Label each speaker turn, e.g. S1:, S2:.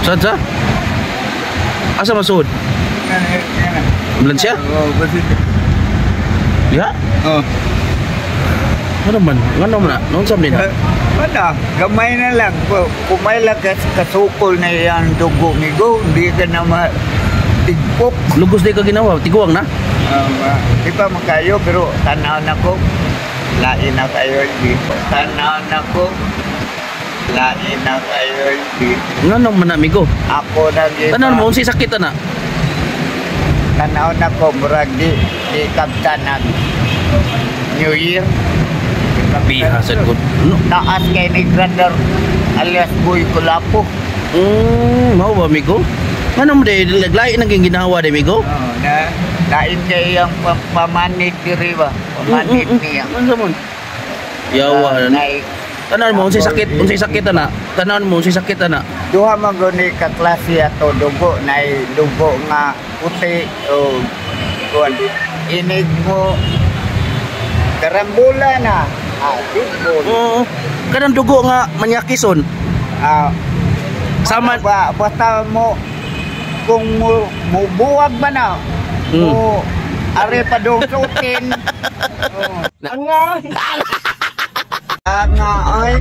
S1: Sa? Asa masud? Ambulansya?
S2: Oh, basit.
S1: Ya?
S2: Oh.
S1: Ano man? Ano man na? Noon sa nila?
S2: Ano? Gamay na lang. Kumay lang kasukol na yan dugo migo. Hindi ka na matigpok.
S1: Lugos di ka ginawa, tiguang na?
S2: Di pa makayo pero tanaw na ko. Lain na kayo dito. Tanaw na ko. Lain na kayo dito.
S1: Ngano man na migo?
S2: Ako na dito.
S1: Tanan mo unsay sakit ana?
S2: Tanaw na ko. Murag di kaptanan. New Year.
S1: Bihasad ko. No.
S2: Taas kay ni Grander alias Boy Kulapo.
S1: Mau ba migo? Ngano mo day laglay nang ginawa day migo?
S2: Oh, na lain kay yang pamanit diri ba? Pamanit niya.
S1: Ano man? Yawa na. Tanan mo unsay sakit ana? Tanan mo unsay sakit ana?
S2: Duha man guni ka klase ato dugo nay dugo nga puti o kuan. Inig mo karambula na. Dugo.
S1: Oo. Kanang dugo nga manyakison. Sama
S2: ba basta mo kung mo buwag ba na. Mo are pa dong sutin. Nga ay